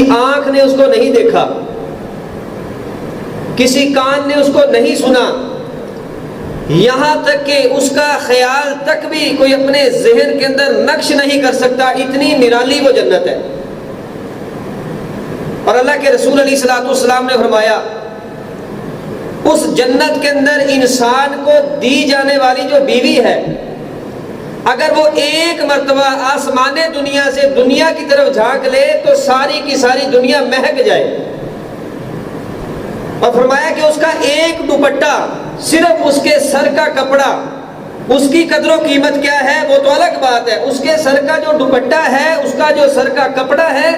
آنکھ نے اس کو نہیں دیکھا، کسی کان نے اس کو نہیں سنا، یہاں تک کہ اس کا خیال تک بھی کوئی اپنے ذہن کے اندر نقش نہیں کر سکتا، اتنی نرالی وہ جنت ہے۔ اور اللہ کے رسول علیہ الصلوۃ والسلام نے فرمایا اس جنت کے اندر انسان کو دی جانے والی جو بیوی ہے، اگر وہ ایک مرتبہ آسمان دنیا سے دنیا کی طرف جھانک لے تو ساری کی ساری دنیا مہک جائے۔ اور فرمایا کہ اس کا ایک دوپٹہ، صرف اس کے سر کا کپڑا، اس کی قدر و قیمت کیا ہے وہ تو الگ بات ہے، اس کے سر کا جو دوپٹہ ہے، اس کا جو سر کا کپڑا ہے،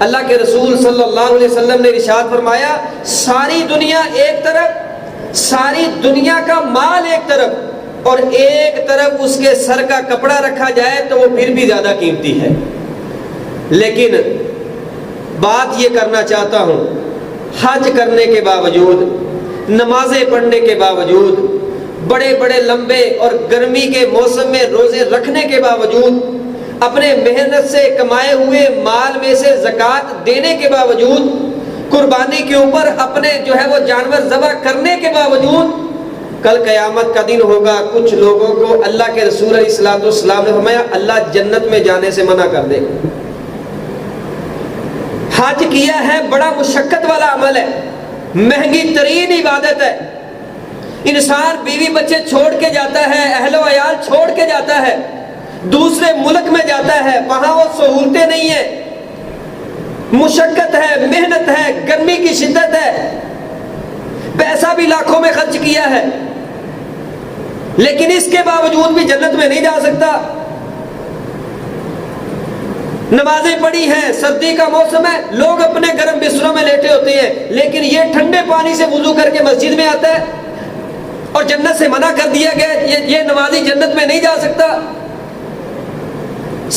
اللہ کے رسول صلی اللہ علیہ وسلم نے ارشاد فرمایا ساری دنیا ایک طرف، ساری دنیا کا مال ایک طرف، اور ایک طرف اس کے سر کا کپڑا رکھا جائے تو وہ پھر بھی زیادہ قیمتی ہے۔ لیکن بات یہ کرنا چاہتا ہوں، حج کرنے کے باوجود، نمازیں پڑھنے کے باوجود، بڑے بڑے لمبے اور گرمی کے موسم میں روزے رکھنے کے باوجود، اپنے محنت سے کمائے ہوئے مال میں سے زکوٰۃ دینے کے باوجود، قربانی کے اوپر اپنے جو ہے وہ جانور ذبح کرنے کے باوجود، کل قیامت کا دن ہوگا کچھ لوگوں کو اللہ کے رسول علیہ الصلوۃ والسلام نے فرمایا اللہ جنت میں جانے سے منع کر دے گا۔ حج کیا ہے، بڑا مشقت والا عمل ہے، مہنگی ترین عبادت ہے، انسان بیوی بچے چھوڑ کے جاتا ہے، اہل و عیال چھوڑ کے جاتا ہے، دوسرے ملک میں جاتا ہے، وہاں وہ سہولتیں نہیں ہیں، مشقت ہے، محنت ہے، گرمی کی شدت ہے، پیسہ بھی لاکھوں میں خرچ کیا ہے، لیکن اس کے باوجود بھی جنت میں نہیں جا سکتا۔ نمازیں پڑھی ہیں، سردی کا موسم ہے، لوگ اپنے گرم بستروں میں لیٹے ہوتے ہیں، لیکن یہ ٹھنڈے پانی سے وضو کر کے مسجد میں آتا ہے، اور جنت سے منع کر دیا گیا یہ نمازی جنت میں نہیں جا سکتا۔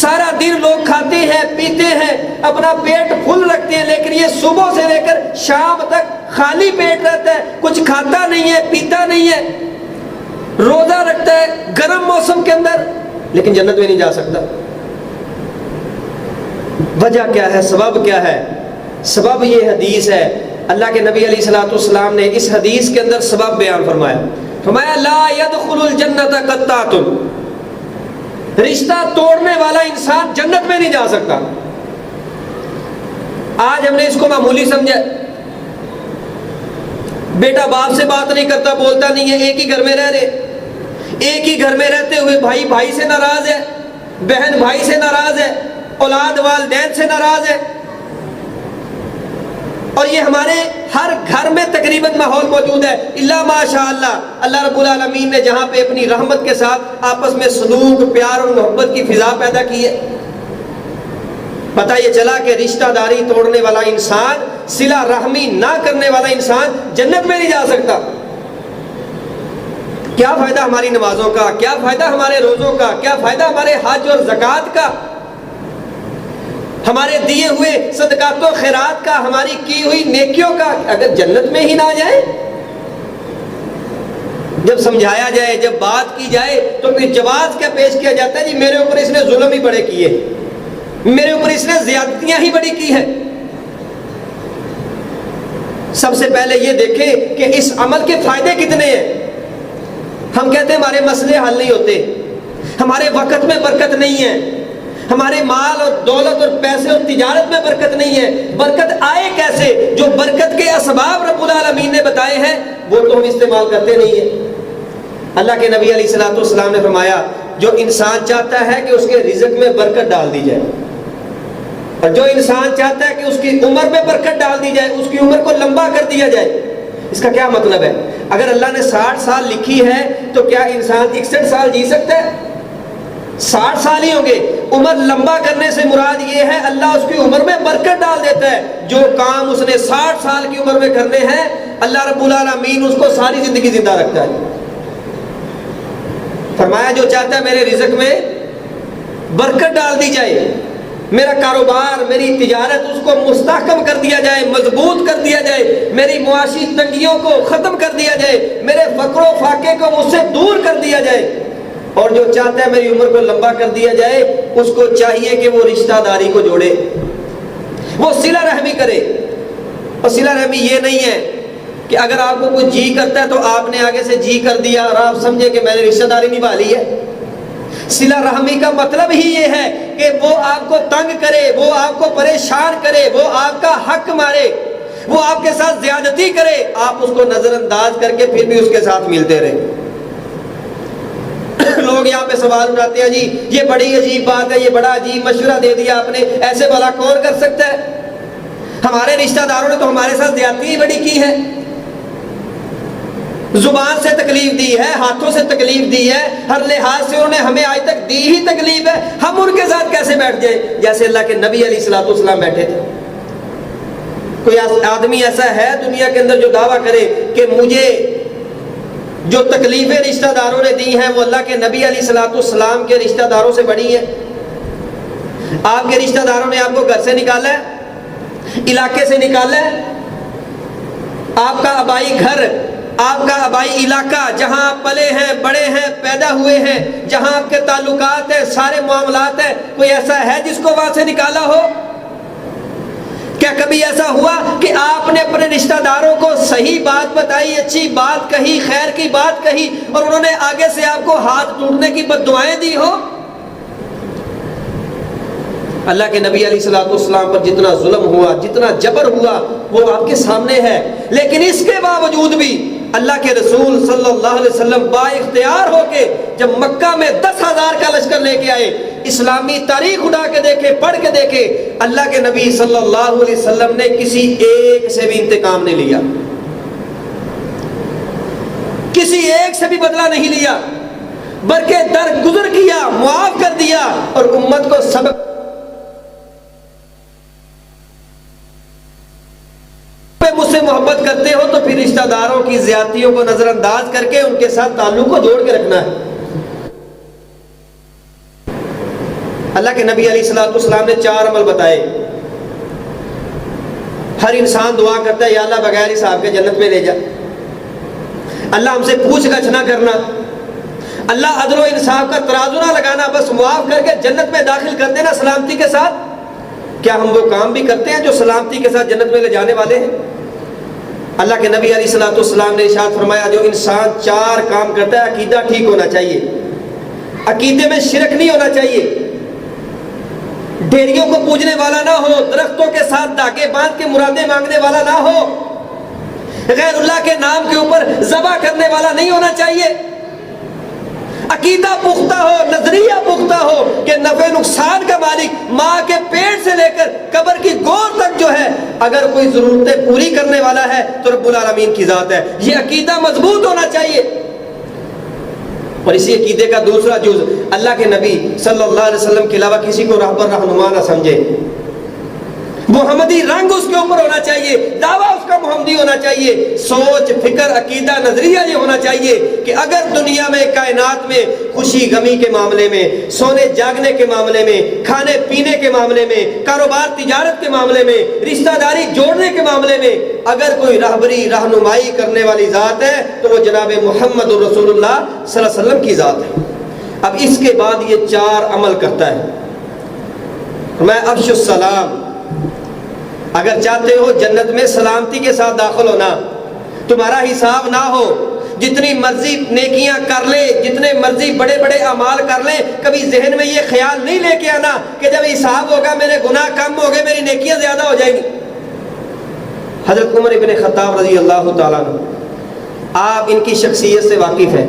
سارا دن لوگ کھاتے ہیں، پیتے ہیں، اپنا پیٹ پھل رکھتے ہیں، لیکن یہ صبح سے لے کر شام تک خالی پیٹ رہتا ہے، کچھ کھاتا نہیں ہے، پیتا نہیں ہے، روزہ رکھتا ہے گرم موسم کے اندر، لیکن جنت میں نہیں جا سکتا۔ وجہ کیا ہے؟ سبب کیا ہے؟ سبب یہ حدیث ہے، اللہ کے نبی علیہ الصلوۃ والسلام نے اس حدیث کے اندر سبب بیان فرمایا، فرمایا لا يدخل الجنت قطات، رشتہ توڑنے والا انسان جنت میں نہیں جا سکتا۔ آج ہم نے اس کو معمولی سمجھا، بیٹا باپ سے بات نہیں کرتا، بولتا نہیں ہے، ایک ہی گھر میں رہ رہے، ایک ہی گھر میں رہتے ہوئے بھائی بھائی سے ناراض ہے، بہن بھائی سے ناراض ہے، اولاد والدین سے ناراض ہے، اور یہ ہمارے ہر گھر میں تقریباً ماحول موجود ہے، الا ماشاء اللہ، اللہ رب العالمین نے جہاں پہ اپنی رحمت کے ساتھ آپس میں سلوک، پیار اور محبت کی فضا پیدا کی ہے۔ پتہ یہ چلا کہ رشتہ داری توڑنے والا انسان، صلہ رحمی نہ کرنے والا انسان جنت میں نہیں جا سکتا۔ کیا فائدہ ہماری نمازوں کا، کیا فائدہ ہمارے روزوں کا، کیا فائدہ ہمارے حج اور زکوٰۃ کا، ہمارے دیے ہوئے صدقات و خیرات کا، ہماری کی ہوئی نیکیوں کا، اگر جنت میں ہی نہ جائے؟ جب سمجھایا جائے، جب بات کی جائے تو پھر جواز کیا پیش کیا جاتا ہے؟ جی میرے اوپر اس نے ظلم ہی بڑے کیے، میرے اوپر اس نے زیادتیاں ہی بڑی کی ہیں۔ سب سے پہلے یہ دیکھیں کہ اس عمل کے فائدے کتنے ہیں۔ ہم کہتے ہیں ہمارے مسئلے حل نہیں ہوتے، ہمارے وقت میں برکت نہیں ہے، ہمارے مال اور دولت اور پیسے اور تجارت میں برکت نہیں ہے۔ برکت آئے کیسے؟ جو برکت کے اسباب رب العالمین نے بتائے ہیں وہ تو ہم استعمال کرتے نہیں ہیں۔ اللہ کے نبی علیہ الصلوۃ والسلام نے فرمایا جو انسان چاہتا ہے کہ اس کے رزق میں برکت ڈال دی جائے، اور جو انسان چاہتا ہے کہ اس کی عمر میں برکت ڈال دی جائے، اس کی عمر کو لمبا کر دیا جائے، اس کا کیا مطلب ہے؟ اگر اللہ نے 60 سال لکھی ہے تو کیا انسان 61 سال جی سکتا ہے؟ 60 سال ہی ہوں گے۔ عمر لمبا کرنے سے مراد یہ ہے اللہ اس کی عمر میں برکت ڈال دیتا ہے۔ جو کام اس نے 60 سال کی عمر میں کرنے ہیں اللہ رب العالمین اس کو ساری زندگی زندہ رکھتا ہے۔ فرمایا جو چاہتا ہے میرے رزق میں برکت ڈال دی جائے، میرا کاروبار، میری تجارت اس کو مستحکم کر دیا جائے، مضبوط کر دیا جائے، میری معاشی تنگیوں کو ختم کر دیا جائے، میرے فقر و فاقے کو مجھ سے دور کر دیا جائے، اور جو چاہتا ہے میری عمر کو لمبا کر دیا جائے، اس کو چاہیے کہ وہ رشتہ داری کو جوڑے۔ وہ صلہ رحمی کرے. اور صلہ رحمی یہ نہیں ہے کہ اگر آپ کو کوئی جی کرتا ہے تو آپ نے آگے سے جی کر دیا اور آپ سمجھے کہ میں نے رشتہ داری نبھا لی ہے. صلہ رحمی کا مطلب ہی یہ ہے کہ وہ آپ کو تنگ کرے، وہ آپ کو پریشان کرے، وہ آپ کا حق مارے، وہ آپ کے ساتھ زیادتی کرے، آپ اس کو نظر انداز کر کے پھر بھی اس کے ساتھ ملتے رہے. لوگ یہاں پہ سوال اٹھاتے ہیں جی یہ بڑی عجیب بات ہے، یہ بڑا عجیب مشورہ دے دیا آپ نے، ایسے بھلا کون کر سکتا ہے؟ ہمارے رشتہ داروں نے تو ہمارے ساتھ زیادتی ہی بڑی کی ہے. زبان سے تکلیف دی ہے، ہاتھوں سے تکلیف دی ہے، ہر لحاظ سے انہوں نے ہمیں آج تک دی ہی تکلیف ہے. ہم ان کے ساتھ کیسے بیٹھ جائیں جیسے اللہ کے نبی علیہ الصلوۃ والسلام بیٹھے تھے؟ کوئی آدمی ایسا ہے دنیا کے اندر جو دعویٰ کرے کہ مجھے جو تکلیفیں رشتہ داروں نے دی ہیں وہ اللہ کے نبی علیہ الصلوۃ والسلام کے رشتہ داروں سے بڑی ہیں؟ آپ کے رشتہ داروں نے آپ کو گھر سے نکالا ہے، علاقے سے نکالا ہے. آپ کا آبائی گھر، آپ کا آبائی علاقہ، جہاں آپ پلے ہیں، بڑے ہیں، پیدا ہوئے ہیں، جہاں آپ کے تعلقات ہیں، سارے معاملات ہیں، کوئی ایسا ہے جس کو وہاں سے نکالا ہو؟ کیا کبھی ایسا ہوا کہ آپ نے اپنے رشتہ داروں کو صحیح بات بتائی، اچھی بات کہی، خیر کی بات کہی اور انہوں نے آگے سے آپ کو ہاتھ ٹوٹنے کی بد دعائیں دی ہو؟ اللہ کے نبی علیہ الصلوۃ والسلام پر جتنا ظلم ہوا، جتنا جبر ہوا وہ آپ کے سامنے ہے. لیکن اس کے باوجود بھی اللہ کے رسول صلی اللہ علیہ وسلم با اختیار ہو کے جب مکہ میں 10,000 کا لشکر لے کے آئے، اسلامی تاریخ اٹھا کے دیکھے، پڑھ کے دیکھے، اللہ کے نبی صلی اللہ علیہ وسلم نے کسی ایک سے بھی انتقام نہیں لیا، کسی ایک سے بھی بدلہ نہیں لیا، بلکہ درگزر کیا، معاف کر دیا اور امت کو سبق مجھ سے محبت کرتے ہو تو پھر رشتہ داروں کی زیادتیوں کو نظر انداز کر کے ان کے ساتھ تعلق کو جوڑ کے رکھنا ہے. اللہ کے نبی علیہ الصلوۃ والسلام نے 4 عمل بتائے. ہر انسان دعا کرتا ہے یا اللہ بغیر حساب کے جنت میں لے جا، اللہ ہم سے پوچھ گچھ نہ کرنا، اللہ عدل و انصاف کا ترازو نہ لگانا، بس معاف کر کے جنت میں داخل کر دینا سلامتی کے ساتھ. کیا ہم وہ کام بھی کرتے ہیں جو سلامتی کے ساتھ جنت میں لے جانے والے ہیں؟ اللہ کے نبی علیہ الصلوۃ والسلام نے ارشاد فرمایا جو انسان 4 کام کرتا ہے، عقیدہ ٹھیک ہونا چاہیے، عقیدے میں شرک نہیں ہونا چاہیے، ڈھیریوں کو پوجنے والا نہ ہو، درختوں کے ساتھ دھاگے باندھ کے مرادیں مانگنے والا نہ ہو، غیر اللہ کے نام کے اوپر ذبح کرنے والا نہیں ہونا چاہیے، عقیدہ پختہ ہو، نظریہ پختہ ہو کہ نفع نقصان کا مالک ماں کے پیٹ سے لے کر قبر کی گود تک جو ہے اگر کوئی ضرورتیں پوری کرنے والا ہے تو رب العالمین کی ذات ہے. یہ عقیدہ مضبوط ہونا چاہیے. اور اسی عقیدے کا دوسرا جز، اللہ کے نبی صلی اللہ علیہ وسلم کے علاوہ کسی کو رہبر رہنما نہ سمجھے، محمدی رنگ اس کے اوپر ہونا چاہیے، دعویٰ اس کا محمدی ہونا چاہیے، سوچ، فکر، عقیدہ، نظریہ یہ ہونا چاہیے کہ اگر دنیا میں، کائنات میں خوشی غمی کے معاملے میں، سونے جاگنے کے معاملے میں، کھانے پینے کے معاملے میں، کاروبار تجارت کے معاملے میں، رشتہ داری جوڑنے کے معاملے میں اگر کوئی رہبری رہنمائی کرنے والی ذات ہے تو وہ جناب محمد رسول اللہ صلی اللہ علیہ وسلم کی ذات ہے. اب اس کے بعد یہ 4 عمل کرتا ہے. میں افشوا السلام، اگر چاہتے ہو جنت میں سلامتی کے ساتھ داخل ہونا، تمہارا حساب نہ ہو، جتنی مرضی نیکیاں کر لے، جتنے مرضی بڑے بڑے اعمال کر لیں، کبھی ذہن میں یہ خیال نہیں لے کے آنا کہ جب حساب ہوگا میرے گناہ کم ہو گئے، میری نیکیاں زیادہ ہو جائیں گی. حضرت عمر ابن خطاب رضی اللہ تعالیٰ عنہ، آپ ان کی شخصیت سے واقف ہیں،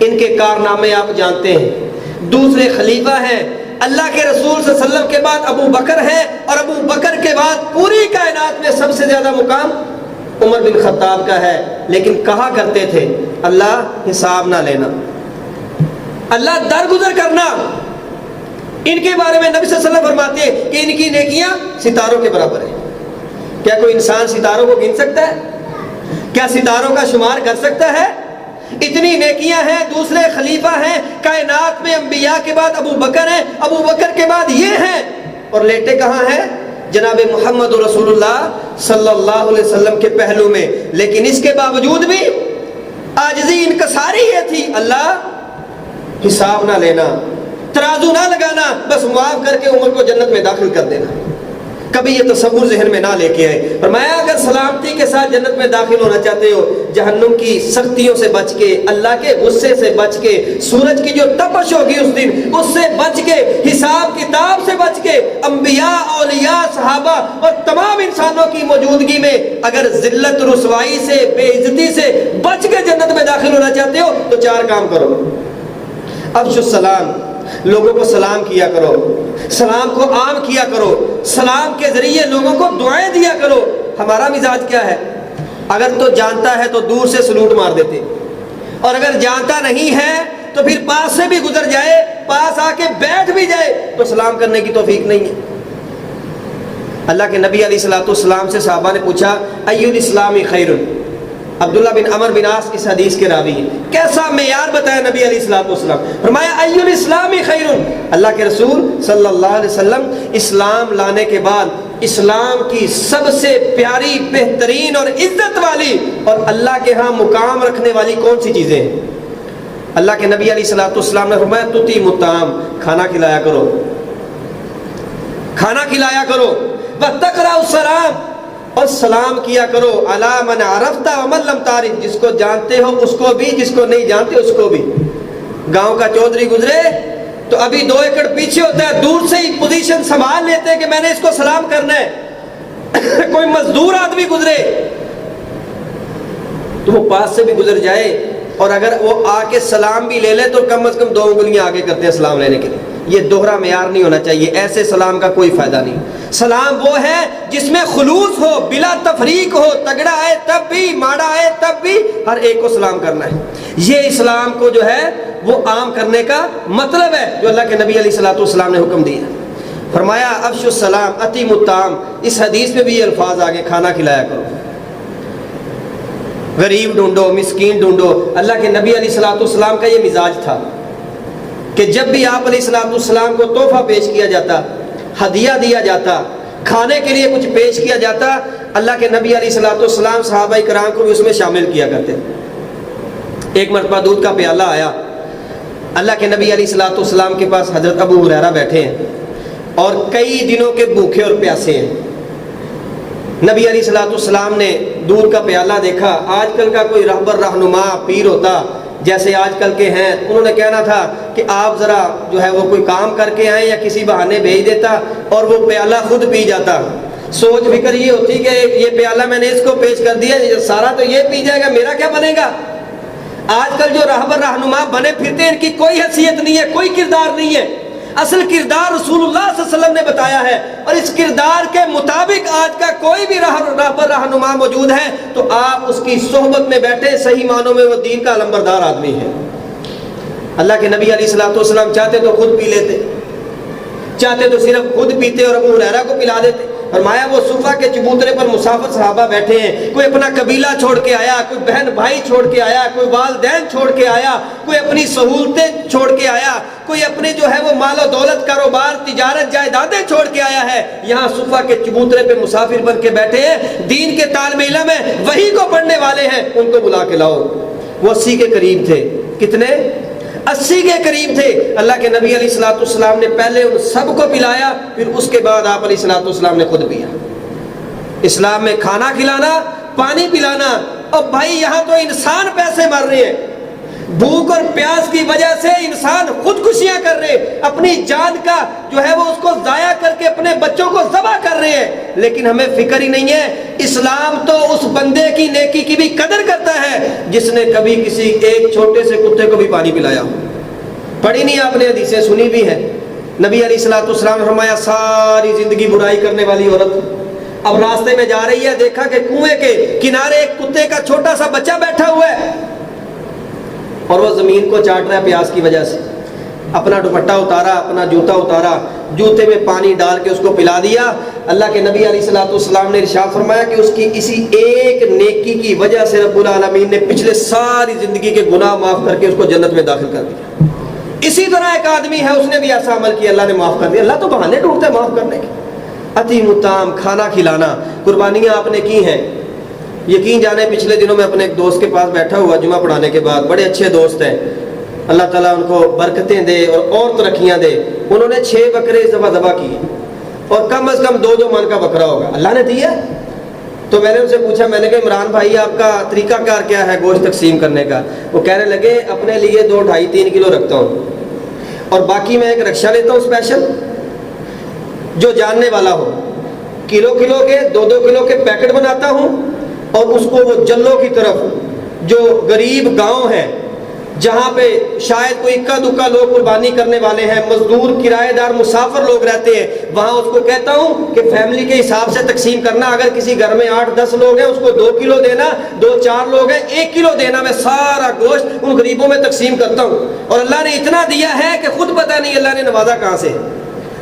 ان کے کارنامے آپ جانتے ہیں. دوسرے خلیفہ ہیں، اللہ کے رسول صلی اللہ علیہ وسلم کے بعد ابو بکر ہے، اور ابو بکر کے بعد پوری کائنات میں سب سے زیادہ مقام عمر بن خطاب کا ہے. لیکن کہا کرتے تھے اللہ حساب نہ لینا، اللہ درگزر کرنا. ان کے بارے میں نبی صلی اللہ علیہ وسلم فرماتے ہیں کہ ان کی نیکیاں ستاروں کے برابر ہیں. کیا کوئی انسان ستاروں کو گن سکتا ہے؟ کیا ستاروں کا شمار کر سکتا ہے؟ اتنی نیکیاں ہیں. دوسرے خلیفہ ہیں کائنات میں، انبیاء کے بعد ابو بکر ہیں، ابو بکر کے بعد یہ ہیں، اور لیٹے کہاں ہیں؟ جناب محمد رسول اللہ صلی اللہ علیہ وسلم کے پہلو میں. لیکن اس کے باوجود بھی عاجزی انکساری یہ تھی، اللہ حساب نہ لینا، ترازو نہ لگانا، بس معاف کر کے عمر کو جنت میں داخل کر دینا. کبھی یہ تصور ذہن میں نہ لے کے آئے. فرمایا اگر سلامتی کے ساتھ جنت میں داخل ہونا چاہتے ہو، جہنم کی سختیوں سے بچ کے، اللہ کے غصے سے بچ کے، سورج کی جو تپش ہوگی اس دن اس سے بچ کے، حساب کتاب سے بچ کے، انبیاء، اولیاء، صحابہ اور تمام انسانوں کی موجودگی میں اگر ذلت، رسوائی سے، بے عزتی سے بچ کے جنت میں داخل ہونا چاہتے ہو تو 4 کام کرو. افشوا السلام، لوگوں کو سلام کیا کرو، سلام کو عام کیا کرو، سلام کے ذریعے لوگوں کو دعائیں دیا کرو. ہمارا مزاج کیا ہے؟ اگر تو جانتا ہے تو دور سے سلوٹ مار دیتے، اور اگر جانتا نہیں ہے تو پھر پاس سے بھی گزر جائے، پاس آ کے بیٹھ بھی جائے تو سلام کرنے کی توفیق نہیں ہے. اللہ کے نبی علیہ الصلوۃ والسلام سے صحابہ نے پوچھا ای الاسلام خیر. عبداللہ بن عمر بن عاص اس حدیث کے راوی ہیں. کیسا معیار بتایا نبی علیہ الصلوۃ والسلام؟ فرمایا ای الاسلام خیر. اللہ کے رسول صلی اللہ علیہ وسلم اسلام لانے کے بعد اسلام کی سب سے پیاری، بہترین اور عزت والی اور اللہ کے ہاں مقام رکھنے والی کون سی چیزیں ہیں؟ اللہ کے نبی علیہ الصلوۃ والسلام نے فرمایا تطعم الطعام، کھانا کھلایا کرو، کھانا کھلایا کرو، وتقرأ السلام، اور سلام کیا کرو، علی من عرفت ومن لم تعرف، جس کو جانتے ہو اس کو بھی، جس کو نہیں جانتے اس کو بھی. گاؤں کا چودھری گزرے تو ابھی 2 ایکڑ پیچھے ہوتا ہے، دور سے ہی پوزیشن سنبھال لیتے ہیں کہ میں نے اس کو سلام کرنا ہے. کوئی مزدور آدمی گزرے تو وہ پاس سے بھی گزر جائے اور اگر وہ آ کے سلام بھی لے لے تو کم از کم 2 انگلیاں آگے کرتے ہیں سلام لینے کے لیے. یہ دوہرا معیار نہیں ہونا چاہیے، ایسے سلام کا کوئی فائدہ نہیں. سلام وہ ہے جس میں خلوص ہو، بلا تفریق ہو، تگڑا آئے تب بھی، ماڑا آئے تب بھی، ہر ایک کو سلام کرنا ہے. یہ اسلام کو جو ہے وہ عام کرنے کا مطلب ہے جو اللہ کے نبی علیہ الصلوۃ والسلام نے حکم دیا. فرمایا افشوا السلام اطعموا الطعام. اس حدیث میں بھی یہ الفاظ آگے، کھانا کھلایا کرو، غریب ڈھونڈو، مسکین ڈھونڈو. اللہ کے نبی علیہ الصلوۃ والسلام کا یہ مزاج تھا کہ جب بھی آپ علیہ الصلوۃ والسلام کو تحفہ پیش کیا جاتا، ہدیہ دیا جاتا، کھانے کے لیے کچھ پیش کیا جاتا، اللہ کے نبی علیہ الصلوۃ والسلام صحابہ کرام کو بھی اس میں شامل کیا کرتے. ایک مرتبہ دودھ کا پیالہ آیا، اللہ کے نبی علیہ الصلوۃ والسلام کے پاس حضرت ابو ہریرہ بیٹھے ہیں اور کئی دنوں کے بھوکے اور پیاسے ہیں. نبی علیہ الصلوۃ والسلام نے دودھ کا پیالہ دیکھا. آج کل کا کوئی رہبر، رہنما، پیر ہوتا جیسے آج کل کے ہیں، انہوں نے کہنا تھا کہ آپ ذرا جو ہے وہ کوئی کام کر کے آئیں یا کسی بہانے بھیج دیتا اور وہ پیالہ خود پی جاتا. سوچ فکر یہ ہوتی کہ یہ پیالہ میں نے اس کو پیش کر دیا، سارا تو یہ پی جائے گا، میرا کیا بنے گا. آج کل جو رہبر رہنما بنے پھرتے ہیں ان کی کوئی حیثیت نہیں ہے، کوئی کردار نہیں ہے. اصل کردار رسول اللہ صلی اللہ علیہ وسلم نے بتایا ہے، اور اس کردار کے مطابق آج کا کوئی بھی رہبر رہنما موجود ہے تو آپ اس کی صحبت میں بیٹھے، صحیح معنوں میں وہ دین کا علمبردار آدمی ہے. اللہ کے نبی علیہ الصلوۃ والسلام چاہتے تو خود پی لیتے، چاہتے تو صرف خود پیتے اور ابو ہریرہ کو پلا دیتے. فرمایا وہ صفا کے چبوترے پر مسافر صحابہ بیٹھے ہیں، کوئی اپنا قبیلہ چھوڑ کے آیا، کوئی بہن بھائی چھوڑ کے آیا، کوئی والدین چھوڑ کے آیا، کوئی اپنی سہولتیں چھوڑ کے آیا، کوئی اپنے جو ہے وہ مال و دولت، کاروبار، تجارت، جائیدادیں چھوڑ کے آیا ہے. یہاں صفا کے چبوترے پہ مسافر بن کے بیٹھے ہیں، دین کے طالب علم ہیں، وحی کو پڑھنے والے ہیں، ان کو بلا کے لاؤ. وہ 80 کے قریب تھے. کتنے؟ 80 کے قریب تھے. اللہ کے نبی علیہ الصلوۃ والسلام نے پہلے ان سب کو پلایا، پھر اس کے بعد آپ علیہ الصلوۃ والسلام نے خود پیا. اسلام میں کھانا کھلانا، پانی پلانا. اور بھائی یہاں تو انسان پیسے مر رہے ہیں، بھوک اور پیاس کی وجہ سے انسان خودکشیاں کر رہے ہیں، اپنی جان کا جو ہے وہ اس کو ضائع کر کے اپنے بچوں کو ذبح کر رہے ہیں. لیکن ہمیں فکر ہی نہیں ہے. اسلام تو اس بندے کی نیکی کی بھی قدر کرتا ہے جس نے کبھی کسی ایک چھوٹے سے کتے کو بھی پانی پلایا ہو. پڑھی نہیں آپ نے حدیثیں، سنی بھی ہے. نبی علیہ الصلوۃ والسلام نے فرمایا ساری زندگی برائی کرنے والی عورت اب راستے میں جا رہی ہے، دیکھا کہ کنویں کے کنارے ایک کتے کا چھوٹا سا بچہ بیٹھا ہوا ہے اور وہ زمین کو چاٹ رہا ہے پیاس کی وجہ سے. اپنا دوپٹہ اتارا، اپنا جوتا اتارا، جوتے میں پانی ڈال کے اس کو پلا دیا. اللہ کے نبی علیہ الصلوۃ والسلام نے ارشاد فرمایا کہ اس کی اسی ایک نیکی کی وجہ سے رب العالمین نے پچھلے ساری زندگی کے گناہ معاف کر کے اس کو جنت میں داخل کر دیا. اسی طرح ایک آدمی ہے، اس نے بھی ایسا عمل کیا، اللہ نے معاف کر دیا. اللہ تو بہانے ڈھونڈتا ہے معاف کرنے کے. اطعموا الطعام، کھانا کھلانا. قربانیاں آپ نے کی ہیں. یقین جانے پچھلے دنوں میں اپنے ایک دوست کے پاس بیٹھا ہوا جمعہ پڑھانے کے بعد، بڑے اچھے دوست ہیں، اللہ تعالیٰ ان کو برکتیں دے اور ترقیاں دے. انہوں نے 6 بکرے ذبح کیے اور کم از کم 2 من کا بکرا ہوگا. اللہ نے دیا. تو میں نے ان سے پوچھا, میں نے کہا عمران بھائی آپ کا طریقہ کار کیا ہے گوشت تقسیم کرنے کا؟ وہ کہنے لگے اپنے لیے 2, 2.5, 3 کلو رکھتا ہوں, اور باقی میں ایک رکشہ لیتا ہوں اسپیشل, جو جاننے والا ہو, کلو کے 2 کلو کے پیکٹ بناتا ہوں, اور اس کو وہ جلوں کی طرف جو غریب گاؤں ہیں جہاں پہ شاید کوئی اکا دکا لوگ قربانی کرنے والے ہیں, مزدور, کرایہ دار, مسافر لوگ رہتے ہیں, وہاں اس کو کہتا ہوں کہ فیملی کے حساب سے تقسیم کرنا. اگر کسی گھر میں 8-10 لوگ ہیں اس کو 2 کلو دینا, 2-4 لوگ ہیں 1 کلو دینا. میں سارا گوشت ان غریبوں میں تقسیم کرتا ہوں. اور اللہ نے اتنا دیا ہے کہ خود پتہ نہیں اللہ نے نوازا کہاں سے.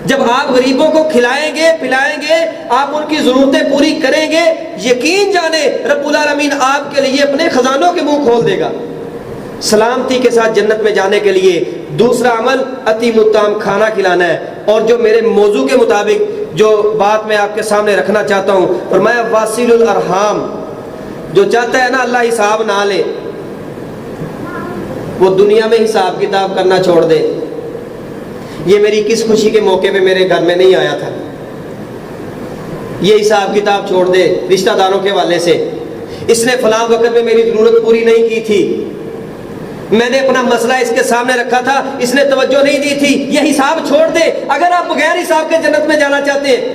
جب آپ غریبوں کو کھلائیں گے, پلائیں گے, آپ ان کی ضرورتیں پوری کریں گے, یقین جانے رب العالمین آپ کے لیے اپنے خزانوں کے منہ کھول دے گا. سلامتی کے ساتھ جنت میں جانے کے لیے دوسرا عمل اطعموا الطعام, کھانا کھلانا ہے. اور جو میرے موضوع کے مطابق جو بات میں آپ کے سامنے رکھنا چاہتا ہوں, فرمایا واصل الارحام, جو چاہتا ہے نا اللہ حساب نہ لے, وہ دنیا میں حساب کتاب کرنا چھوڑ دے. یہ میری کس خوشی کے موقع پہ میرے گھر میں نہیں آیا تھا, یہ حساب کتاب چھوڑ دے رشتہ داروں کے حوالے سے. اس نے فلاں وقت میں میری ضرورت پوری نہیں کی تھی, میں نے اپنا مسئلہ اس کے سامنے رکھا تھا, اس نے توجہ نہیں دی تھی. یہ حساب چھوڑ دے. اگر آپ بغیر حساب کے جنت میں جانا چاہتے ہیں,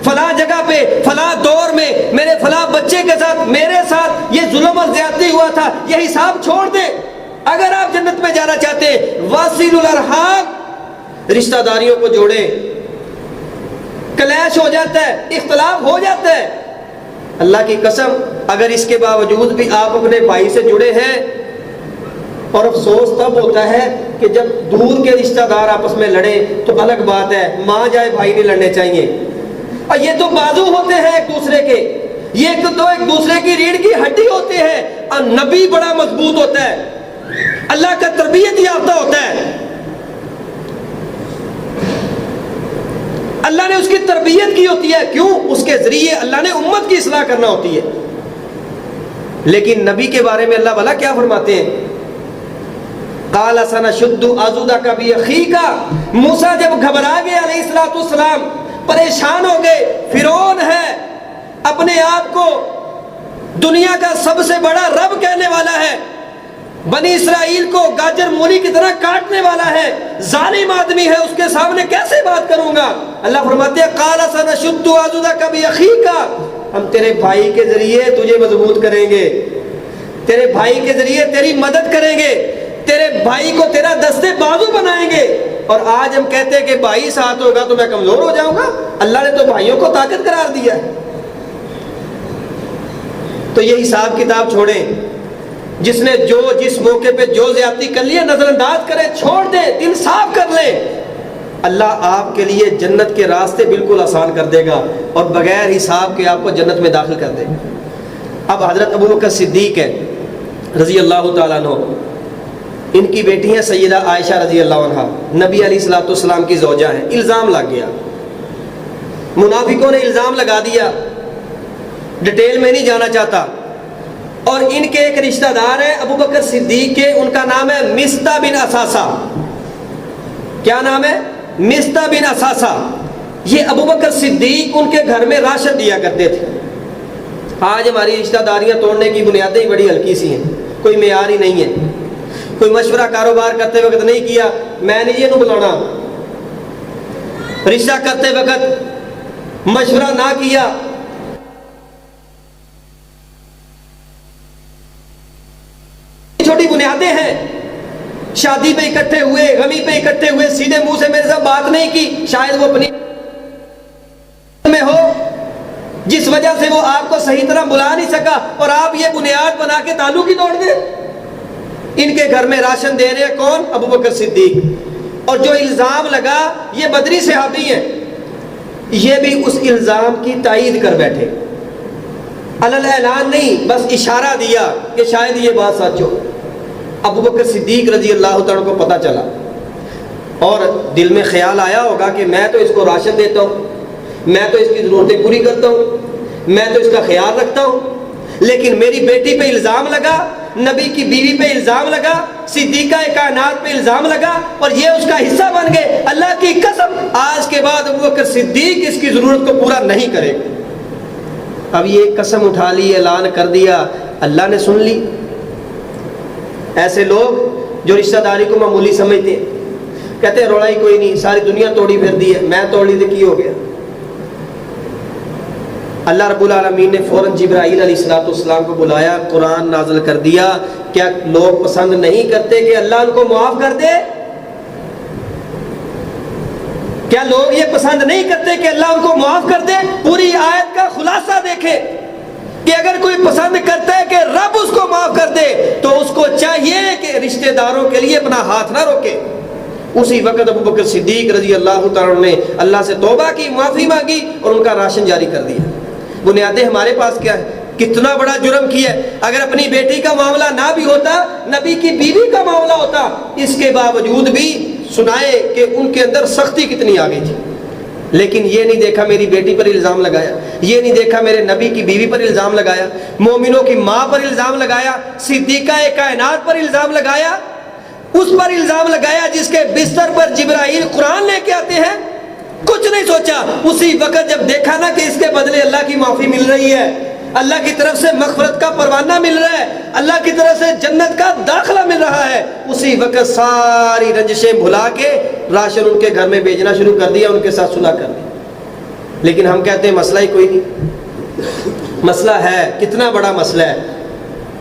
فلاں جگہ پہ فلاں دور میں میرے فلاں بچے کے ساتھ میرے ساتھ یہ ظلم اور زیادتی ہوا تھا, یہ حساب چھوڑ دے. اگر آپ جنت میں جانا چاہتے ہیں, واصل الارحام, رشتہ داریوں کو جوڑیں. کلیش ہو جاتا ہے, اختلاف ہو جاتا ہے, اللہ کی قسم اگر اس کے باوجود بھی آپ اپنے بھائی سے جڑے ہیں, اور افسوس تب ہوتا ہے کہ جب دور کے رشتہ دار آپس میں لڑیں تو الگ بات ہے, ماں جائے بھائی نہیں لڑنے چاہیے. اور یہ تو بازو ہوتے ہیں ایک دوسرے کے, یہ تو ایک دوسرے کی ریڑھ کی ہڈی ہوتے ہیں. اور نبی بڑا مضبوط ہوتا ہے, اللہ کا تربیت یافتہ ہوتا ہے, اللہ نے اس کی تربیت کی ہوتی ہے. کیوں؟ اس کے ذریعے اللہ نے امت کی اصلاح کرنا ہوتی ہے. لیکن نبی کے بارے میں اللہ والا کیا فرماتے ہیں؟ قال سنشد عضدک باخیک. موسیٰ جب گھبرا گئے علیہ الصلوۃ والسلام, پریشان ہو گئے, فرعون ہے, اپنے آپ کو دنیا کا سب سے بڑا رب کہنے والا ہے, بنی اسرائیل کو گاجر مولی کی طرح کاٹنے والا ہے, ظالم آدمی ہے, اس کے سامنے کیسے بات کروں گا؟ اللہ فرماتے ہیں قال سنشد عضدک باخیک, ہم تیرے بھائی کے ذریعے تجھے مضبوط کریں گے, تیرے بھائی کے ذریعے تیری مدد کریں گے, تیرے بھائی کو تیرا دستے بازو بنائیں گے. اور آج ہم کہتے ہیں کہ بھائی ساتھ ہوگا تو میں کمزور ہو جاؤں گا. اللہ نے تو بھائیوں کو طاقت قرار دیا ہے. تو یہ حساب کتاب چھوڑیں. جس نے جو جس موقع پہ جو زیادتی کر لی نظر انداز کرے, چھوڑ دے, دل صاف کر لے. اللہ آپ کے لیے جنت کے راستے بالکل آسان کر دے گا, اور بغیر حساب کے آپ کو جنت میں داخل کر دے گا. اب حضرت ابوبکر صدیق ہے رضی اللہ تعالیٰ عنہ, ان کی بیٹی ہیں سیدہ عائشہ رضی اللہ عنہ, نبی علیہ الصلوۃ والسلام کی زوجہ ہیں. الزام لگ گیا, منافقوں نے الزام لگا دیا, ڈیٹیل میں نہیں جانا چاہتا. اور ان کے ایک رشتہ دار ہیں ابوبکر صدیق کے, ان کا نام ہے مصطح بن اثاثہ. کیا نام ہے؟ مصطح بن اثاثہ. یہ ابوبکر صدیق ان کے گھر میں راشن دیا کرتے تھے. آج ہماری رشتہ داریاں توڑنے کی بنیادیں ہی بڑی ہلکی سی ہیں, کوئی معیار ہی نہیں ہے. کوئی مشورہ کاروبار کرتے وقت نہیں کیا, میں نے یہ نہ بلانا. رشتہ کرتے وقت مشورہ نہ کیا, چھوٹی بنیادیں ہیں. شادی پہ اکٹھے ہوئے, غمی پہ اکٹھے ہوئے, سیدھے منہ سے میرے ساتھ بات نہیں کی. شاید وہ اپنی میں ہو جس وجہ سے وہ آپ کو صحیح طرح بلا نہیں سکا, اور آپ یہ بنیاد بنا کے تعلق ہی توڑ دیں. ان کے گھر میں راشن دے رہے ہیں کون؟ ابوبکر صدیق. اور جو الزام لگا یہ بدری صحابی ہیں, یہ بھی اس الزام کی تائید کر بیٹھے, علل اعلان نہیں, بس اشارہ دیا کہ شاید یہ بات سچ ہو. ابوبکر صدیق رضی اللہ تعالیٰ کو پتہ چلا, اور دل میں خیال آیا ہوگا کہ میں تو اس کو راشن دیتا ہوں, میں تو اس کی ضرورتیں پوری کرتا ہوں, میں تو اس کا خیال رکھتا ہوں, لیکن میری بیٹی پہ الزام لگا، نبی کی بیوی پہ الزام لگا، صدیقہ کائنات پہ الزام لگا اور یہ اس کا حصہ بن گئے۔ اللہ کی قسم آج کے بعد ابوبکر صدیق اس کی ضرورت کو پورا نہیں کرے گا۔ اب یہ قسم اٹھا لی، اعلان کر دیا، اللہ نے سن لی۔ ایسے لوگ جو رشتہ داری کو معمولی سمجھتے ہیں، کہتے ہیں روڑا ہی کوئی نہیں، ساری دنیا توڑی پھر دی ہے، میں توڑ لی تو کی ہو گیا۔ اللہ رب العالمین نے فوراً جبرائیل علیہ السلام کو بلایا، قرآن نازل کر دیا۔ کیا لوگ پسند نہیں کرتے کہ اللہ ان کو معاف کر دے؟ کیا لوگ یہ پسند نہیں کرتے کہ اللہ ان کو معاف کر دے؟ پوری آیت کا خلاصہ دیکھیں کہ اگر کوئی پسند کرتا ہے کہ رب اس کو معاف کر دے تو اس کو چاہیے کہ رشتہ داروں کے لیے اپنا ہاتھ نہ روکے۔ اسی وقت ابوبکر صدیق رضی اللہ تعالیٰ نے اللہ سے توبہ کی، معافی مانگی اور ان کا راشن جاری کر دیا۔ بنیادیں ہمارے پاس کیا ہے؟ کتنا بڑا جرم کیا ہے۔ اگر اپنی بیٹی کا معاملہ نہ بھی ہوتا، نبی کی بیوی کا معاملہ ہوتا، اس کے باوجود بھی سنائے کہ ان کے اندر سختی کتنی آ گئی تھی، لیکن یہ نہیں دیکھا میری بیٹی پر الزام لگایا، یہ نہیں دیکھا میرے نبی کی بیوی پر الزام لگایا، مومنوں کی ماں پر الزام لگایا، صدیقہ کائنات پر الزام لگایا، اس پر الزام لگایا جس کے بستر پر جبرائیل قرآن لے کے آتے ہیں۔ کچھ نہیں سوچا، اسی وقت جب دیکھا نا کہ اس کے بدلے اللہ کی معافی مل رہی ہے، اللہ کی طرف سے مغفرت کا پروانہ مل رہا ہے، اللہ کی طرف سے جنت کا داخلہ مل رہا ہے، اسی وقت ساری رنجشیں بھلا کے راشن ان کے گھر میں بھیجنا شروع کر دیا، ان کے ساتھ صلح کر دی۔ لیکن ہم کہتے ہیں مسئلہ ہی کوئی نہیں۔ مسئلہ ہے، کتنا بڑا مسئلہ ہے۔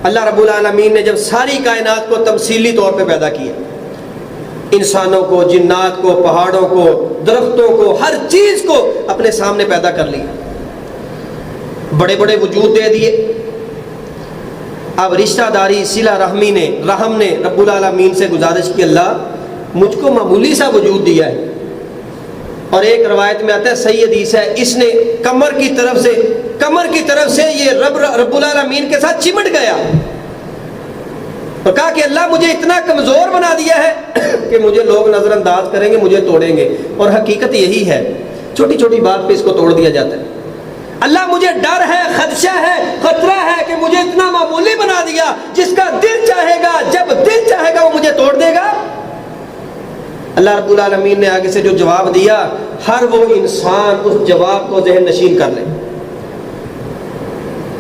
اللہ رب العالمین نے جب ساری کائنات کو تمثیلی طور پہ پیدا کیا، انسانوں کو، جنات کو، پہاڑوں کو، درختوں کو، ہر چیز کو اپنے سامنے پیدا کر لیا، بڑے بڑے وجود دے دیے۔ اب رشتہ داری، صلہ رحمی نے، رحم نے رب العالمین سے گزارش کی، اللہ مجھ کو معمولی سا وجود دیا ہے، اور ایک روایت میں آتا ہے، صحیح حدیث ہے، اس نے کمر کی طرف سے یہ رب العالمین کے ساتھ چمٹ گیا اور کہا کہ اللہ مجھے اتنا کمزور بنا دیا ہے کہ مجھے لوگ نظر انداز کریں گے، مجھے توڑیں گے، اور حقیقت یہی ہے، چھوٹی چھوٹی بات پہ اس کو توڑ دیا جاتا ہے۔ اللہ مجھے ڈر ہے، خدشہ ہے، خطرہ ہے کہ مجھے اتنا معمولی بنا دیا، جس کا دل چاہے گا، جب دل چاہے گا وہ مجھے توڑ دے گا۔ اللہ رب العالمین نے آگے سے جو جواب دیا، ہر وہ انسان اس جواب کو ذہن نشین کر لے۔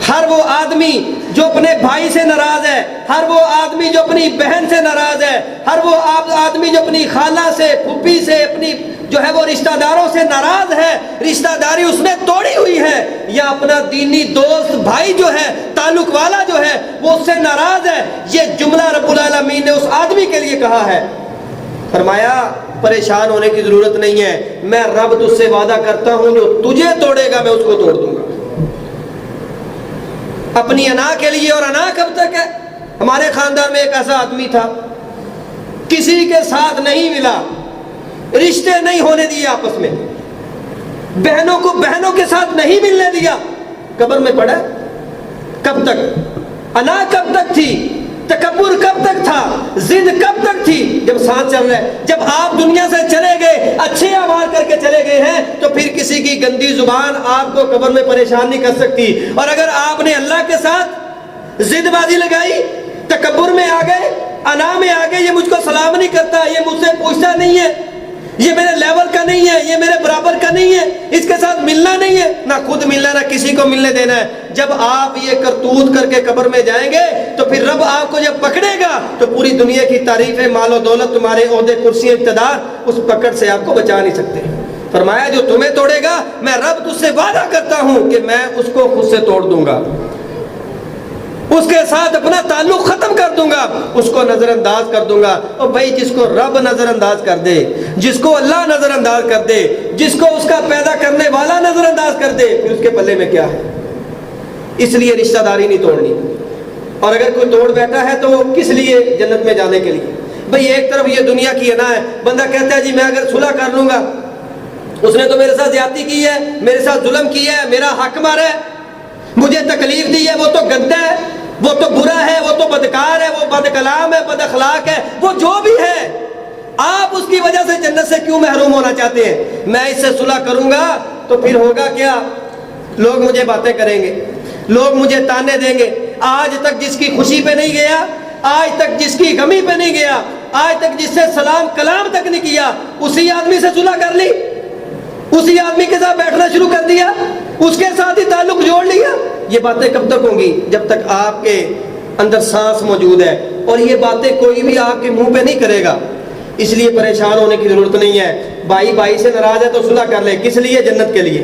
ہر وہ آدمی جو اپنے بھائی سے ناراض ہے، ہر وہ آدمی جو اپنی بہن سے ناراض ہے، ہر وہ آدمی جو اپنی خالہ سے، پھوپھی سے، اپنی جو ہے وہ رشتہ داروں سے ناراض ہے، رشتہ داری اس نے توڑی ہوئی ہے، یا اپنا دینی دوست بھائی جو ہے، تعلق والا جو ہے وہ اس سے ناراض ہے، یہ جملہ رب العالمین نے اس آدمی کے لیے کہا ہے۔ فرمایا پریشان ہونے کی ضرورت نہیں ہے، میں رب تجھ سے وعدہ کرتا ہوں جو تجھے توڑے گا میں اس کو توڑ دوں گا۔ اپنی انا کے لیے، اور انا کب تک ہے؟ ہمارے خاندان میں ایک ایسا آدمی تھا، کسی کے ساتھ نہیں ملا، رشتے نہیں ہونے دیے آپس میں، بہنوں کو بہنوں کے ساتھ نہیں ملنے دیا، قبر میں پڑا۔ کب تک؟ انا کب تک تھی؟ تکبر کب تک تھا؟ ضد کب تک تھی؟ جب سانس چل رہا ہے، جب آپ دنیا سے چلے گئے، اچھے اعمال کر کے چلے گئے ہیں، تو پھر کسی کی گندی زبان آپ کو قبر میں پریشان نہیں کر سکتی۔ اور اگر آپ نے اللہ کے ساتھ ضد بازی لگائی، تکبر میں آ گئے، انا میں آ گئے، یہ مجھ کو سلام نہیں کرتا، یہ مجھ سے پوچھتا نہیں ہے، یہ میرے لیول کا نہیں ہے، یہ میرے برابر کا نہیں ہے، اس کے ساتھ ملنا نہیں ہے، نہ خود ملنا نہ کسی کو ملنے دینا ہے۔ جب آپ یہ کرتوت کر کے قبر میں جائیں گے تو پھر رب آپ کو جب پکڑے گا تو پوری دنیا کی تعریفیں، مال و دولت، تمہارے عہدے، کرسی، اقتدار، اس پکڑ سے آپ کو بچا نہیں سکتے۔ فرمایا جو تمہیں توڑے گا میں رب تجھ سے وعدہ کرتا ہوں کہ میں اس کو خود سے توڑ دوں گا، اس کے ساتھ اپنا تعلق ختم کر دوں گا، اس کو نظر انداز کر دوں گا۔ اور بھائی جس کو رب نظر انداز کر دے، جس کو اللہ نظر انداز کر دے، جس کو اس کا پیدا کرنے والا نظر انداز کر دے، پھر اس کے پلے میں کیا ہے؟ اس لیے رشتہ داری نہیں توڑنی، اور اگر کوئی توڑ بیٹھا ہے تو وہ کس لیے؟ جنت میں جانے کے لیے۔ بھائی ایک طرف یہ دنیا کی انا ہے، بندہ کہتا ہے جی میں اگر صلح کر لوں گا، اس نے تو میرے ساتھ زیادتی کی ہے، میرے ساتھ ظلم کیا ہے، میرا حق مارا ہے، مجھے تکلیف دی ہے، وہ تو گندا ہے، وہ تو برا ہے، وہ تو بدکار ہے، وہ بد کلام ہے، بد اخلاق ہے، وہ جو بھی ہے، آپ اس کی وجہ سے جنت سے کیوں محروم ہونا چاہتے ہیں؟ میں اس سے صلح کروں گا تو پھر ہوگا کیا؟ لوگ مجھے باتیں کریں گے، لوگ مجھے تانے دیں گے، آج تک جس کی خوشی پہ نہیں گیا، آج تک جس کی غمی پہ نہیں گیا، آج تک جس سے سلام کلام تک نہیں کیا، اسی آدمی سے صلح کر لی، اسی آدمی کے ساتھ بیٹھنا شروع کر دیا، اس کے ساتھ ہی تعلق جوڑ لیا۔ یہ باتیں کب تک ہوں گی؟ جب تک آپ کے اندر سانس موجود ہے، اور یہ باتیں کوئی بھی آپ کے منہ پہ نہیں کرے گا۔ اس لیے پریشان ہونے کی ضرورت نہیں ہے۔ بھائی بھائی سے ناراض ہے تو صلح کر لے، کس لیے؟ جنت کے لیے۔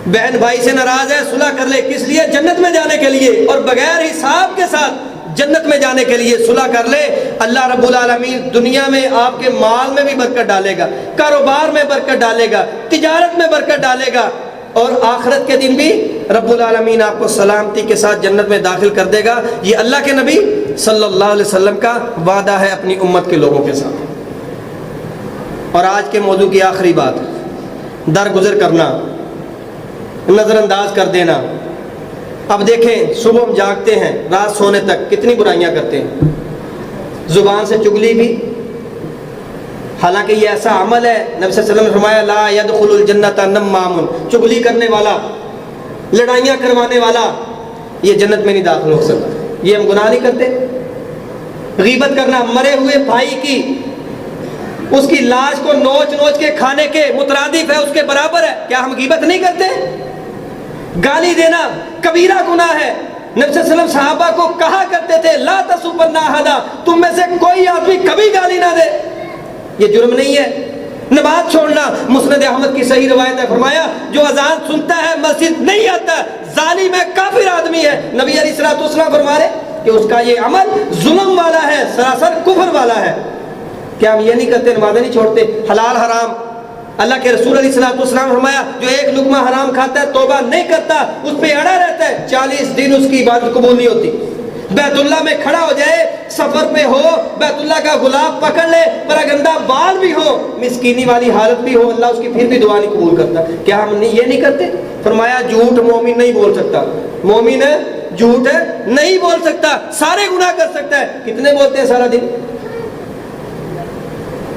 بہن بھائی سے ناراض ہے، صلح کر لے، کس لیے؟ جنت میں جانے کے لیے، اور بغیر حساب کے ساتھ جنت میں جانے کے لیے صلح کر لے۔ اللہ رب العالمین دنیا میں آپ کے مال میں بھی برکت ڈالے گا، کاروبار میں برکت ڈالے گا، تجارت میں برکت ڈالے گا، اور آخرت کے دن بھی رب العالمین آپ کو سلامتی کے ساتھ جنت میں داخل کر دے گا۔ یہ اللہ کے نبی صلی اللہ علیہ وسلم کا وعدہ ہے اپنی امت کے لوگوں کے ساتھ۔ اور آج کے موضوع کی آخری بات، درگزر کرنا، نظر انداز کر دینا۔ اب دیکھیں، صبح ہم جاگتے ہیں، رات سونے تک کتنی برائیاں کرتے ہیں۔ زبان سے چگلی بھی، حالانکہ یہ ایسا عمل ہے، نبی صلی اللہ علیہ وسلم نے فرمایا لا يدخل الجنت نمام، چگلی کرنے والا، لڑائیاں کروانے والا یہ جنت میں نہیں داخل ہو سکتا۔ یہ ہم گناہ نہیں کرتے؟ غیبت کرنا، مرے ہوئے بھائی کی، اس کی لاش کو نوچ نوچ کے کھانے کے مترادف ہے، اس کے برابر ہے۔ کیا ہم غیبت نہیں کرتے؟ گالی دینا کبیرہ گناہ ہے۔ نبی صلی اللہ علیہ وسلم صحابہ کو کہا کرتے تھے لا تسبن احدا، تم میں سے کوئی آدمی کبھی گالی نہ دے۔ یہ جرم نہیں ہے؟ نماز چھوڑنا، مسند احمد کی صحیح روایت ہے، فرمایا جو اذان سنتا ہے مسجد نہیں آتا، ظالم ہے، کافر آدمی ہے۔ نبی علیہ الصلوۃ والسلام فرما رہے کہ اس کا یہ عمل ظلم والا ہے، سراسر کفر والا ہے۔ کیا ہم یہ نہیں کرتے؟ نمازیں نہیں چھوڑتے؟ حلال حرام، اللہ کے رسول علیہ الصلوۃ والسلام فرمایا جو ایک لقمہ حرام کھاتا ہے توبہ نہیں کرتا، اس پہ اڑا رہتا ہے، 40 دن اس کی عبادت قبول نہیں ہوتی۔ بیت اللہ میں کھڑا ہو جائے، سفر پہ ہو، بیت اللہ کا غلاف پکڑ لے، پراگندہ بال بھی ہو، مسکینی والی حالت بھی ہو، اللہ اس کی پھر بھی دعا نہیں قبول کرتا۔ کیا ہم یہ نہیں کرتے؟ فرمایا جھوٹ مومن نہیں بول سکتا، مومن جھوٹ نہیں بول سکتا، سارے گناہ کر سکتا ہے۔ کتنے بولتے ہیں سارا دن؟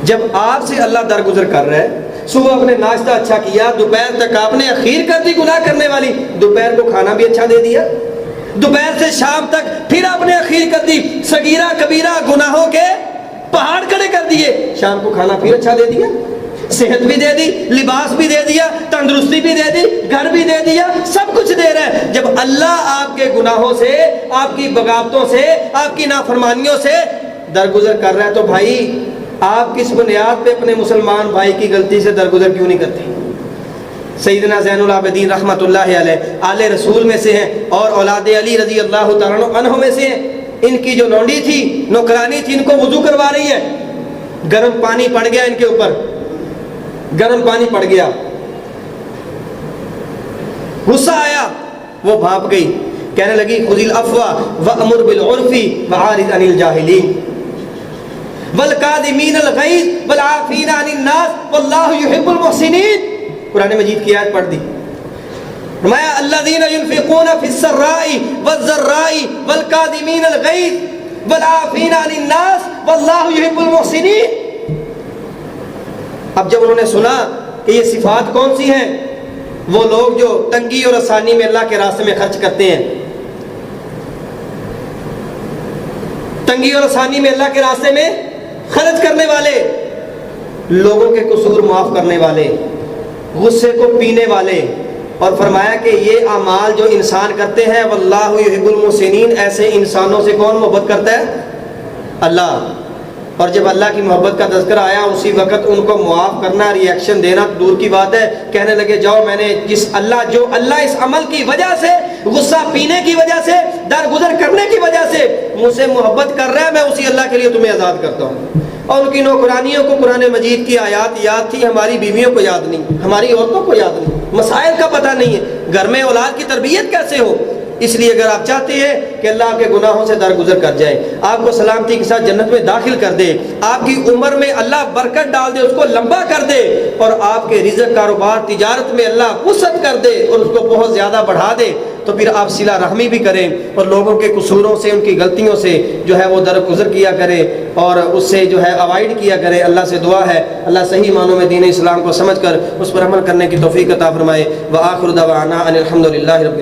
جب آپ سے اللہ درگزر کر رہا ہے، صبح آپ نے ناشتہ اچھا کیا، دوپہر تک آپ نے اخیر کر دی گناہ کرنے والی، دوپہر کو کھانا بھی اچھا دے دیا، دوپہر سے شام تک پھر آپ نے اخیر کر دی، صغیرہ کبیرہ گناہوں کے پہاڑ کھڑے کر دیے، شام کو کھانا پھر اچھا دے دیا، صحت بھی دے دی، لباس بھی دے دیا، تندرستی بھی دے دی، گھر بھی دے دیا، سب کچھ دے رہا ہے۔ جب اللہ آپ کے گناہوں سے، آپ کی بغاوتوں سے، آپ کی نافرمانیوں سے درگزر کر رہا ہے، تو بھائی آپ کس بنیاد پہ اپنے مسلمان بھائی کی غلطی سے درگزر کیوں نہیں کرتے؟ سیدنا زین العابدین رحمۃ اللہ علیہ آل رسول میں سے ہیں، اور اولاد علی رضی اللہ تعالیٰ عنہ میں سے ہیں۔ ان کی جو لونڈی تھی، نوکرانی تھی، ان کو وضو کروا رہی ہے، گرم پانی پڑ گیا ان کے اوپر، گرم پانی پڑ گیا، غصہ آیا، وہ بھاپ گئی، کہنے لگی خذ العفو وامر بالعرف وعارض عن الجاہلین والکاظمین الغیظ والعافین عن الناس واللہ یحب المحسنین۔ قرآن مجید کی آیت پڑھ دی، فرمایا الذین ينفقون فی السراء والضراء والکاظمین الغیظ والعافین عن الناس واللہ یحب المحسنین۔ اب جب انہوں نے سنا کہ یہ صفات کون سی ہیں، وہ لوگ جو تنگی اور آسانی میں اللہ کے راستے میں خرچ کرتے ہیں، تنگی اور آسانی میں اللہ کے راستے میں خرچ کرنے والے، لوگوں کے قصور معاف کرنے والے، غصے کو پینے والے، اور فرمایا کہ یہ اعمال جو انسان کرتے ہیں واللہ یحب المحسنین، ایسے انسانوں سے کون محبت کرتا ہے؟ اللہ۔ اور جب اللہ کی محبت کا تذکرہ آیا، اسی وقت ان کو معاف کرنا، ری ایکشن دینا دور کی بات ہے، کہنے لگے جاؤ میں نے جو اللہ اس عمل کی وجہ سے، غصہ پینے کی وجہ سے، درگزر کرنے کی وجہ سے مجھ سے محبت کر رہا ہے، میں اسی اللہ کے لیے تمہیں آزاد کرتا ہوں۔ اور ان کی نوکرانیوں کو قرآن مجید کی آیات یاد تھی، ہماری بیویوں کو یاد نہیں، ہماری عورتوں کو یاد نہیں، مسائل کا پتہ نہیں ہے، گھر میں اولاد کی تربیت کیسے ہو۔ اس لیے اگر آپ چاہتے ہیں کہ اللہ آپ کے گناہوں سے درگزر کر جائے، آپ کو سلامتی کے ساتھ جنت میں داخل کر دے، آپ کی عمر میں اللہ برکت ڈال دے، اس کو لمبا کر دے، اور آپ کے رزق، کاروبار، تجارت میں اللہ وسعت کر دے اور اس کو بہت زیادہ بڑھا دے، تو پھر آپ صلہ رحمی بھی کریں اور لوگوں کے قصوروں سے، ان کی غلطیوں سے جو ہے وہ درگزر کیا کریں اور اس سے جو ہے اوائڈ کیا کریں۔ اللہ سے دعا ہے اللہ صحیح معنوں میں دین اسلام کو سمجھ کر اس پر عمل کرنے کی توفیق عطا فرمائے۔ وآخر دعوانا ان الحمد للہ رب